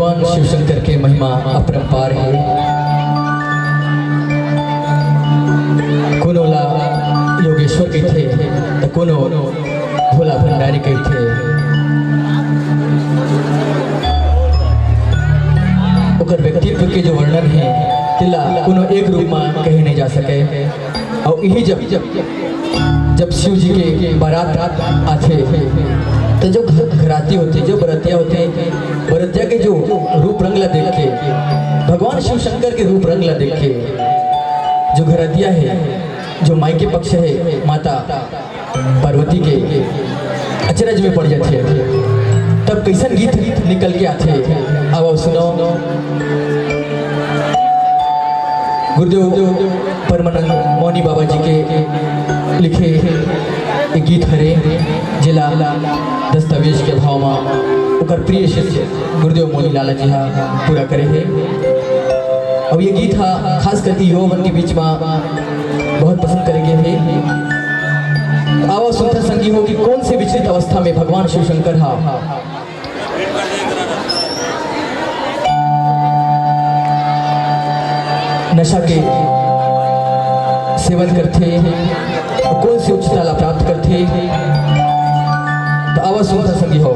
भगवान शिव शंकर के महिमा अपरंपार है। कोनोला योगेश्वर के थे तो कोनो भोला भंडारी के थे। ओकर व्यक्तित्व के जो वर्णन है तिला कोनो एक रूप में कहे नहीं जा सके। और यही जब शिव जी के बारात आते तो जो घराती होते, जो बरतिया होते, बरतिया के जो रूप रंगला देख के, भगवान शिव शंकर के रूप रंगला देख के जो घरातिया है, जो माई के पक्ष है माता पार्वती के अचरज में पड़ जाते तब कैसन गीत निकल के आते। अब सुनो गुरुदेव परमानंद मौनी बाबा जी के लिखे एक गीत हरे जिला दस्तावेज के भाव में उकर प्रिय शिष्य गुरुदेव मौनी लाला जी पूरा करे है। अब ये गीत खास करके युवावन के बीच में बहुत पसंद करेंगे है। आवाज सुनकर संगी हो कि कौन से विचलित अवस्था में भगवान शिव शंकर नशा के सेवन करते हैं, कौन सी उच्चता लाभ प्राप्त करते हैं। तो आवाज सुनकर संगी हो।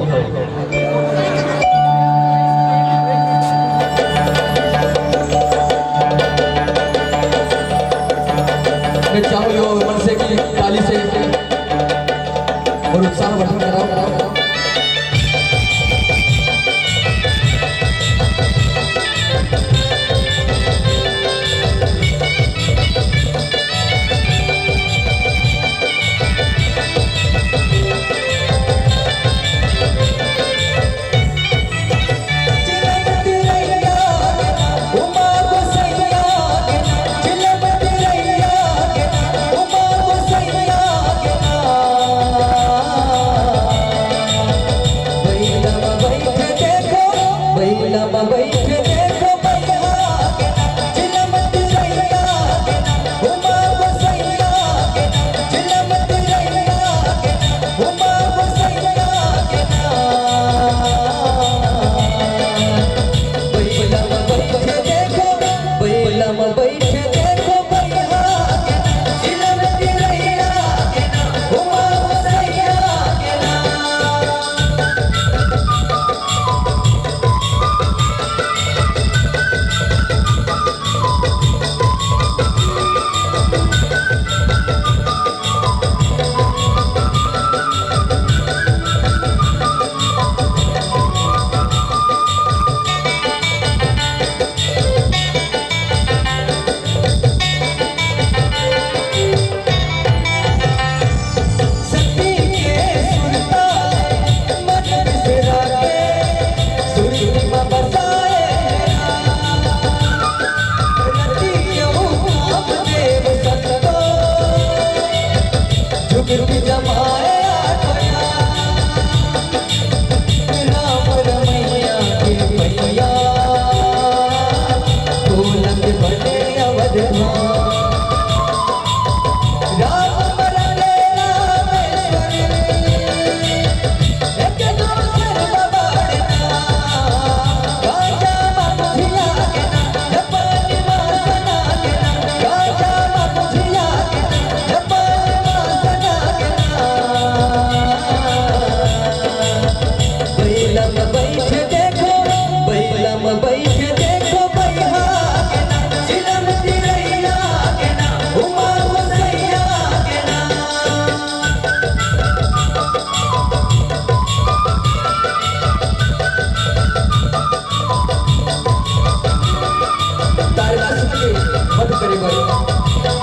मैं चाहूँ मन से कि ताली से और उत्साह वर्धन कराओ।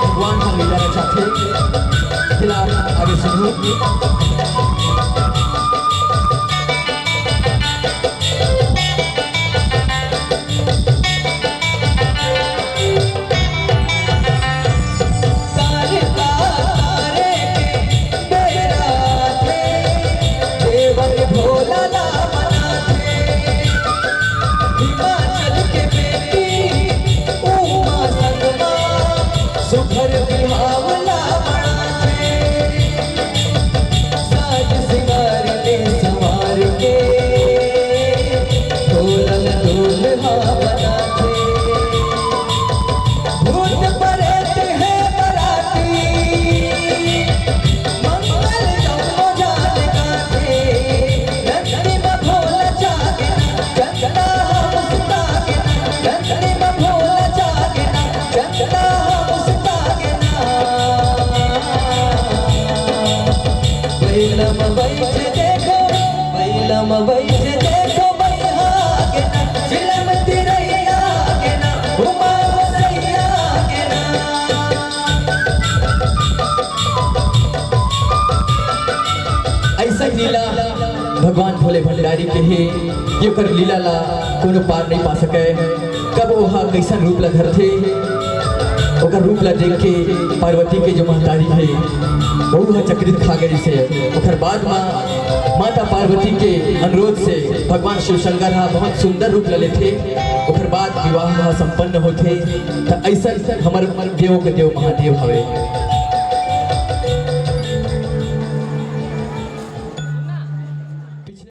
भगवान हम मिलाना चाहते फिलहाल आगे सुनो। भगवान भोले भंडारी के हे ये कर लीला ला कोनो पार नहीं पा सके। कब वहाँ कैसन रूप ला धर थे ओकर रूप ला देख के पार्वती के जो महतारी है वो चक्रित खा गई से। ओकर बाद माता पार्वती के अनुरोध से भगवान शिव शंकर बहुत सुंदर रूप ले थे। ओकर बाद विवाह संपन्न होते। तो ऐसा हमर देव के देव महादेव हवे।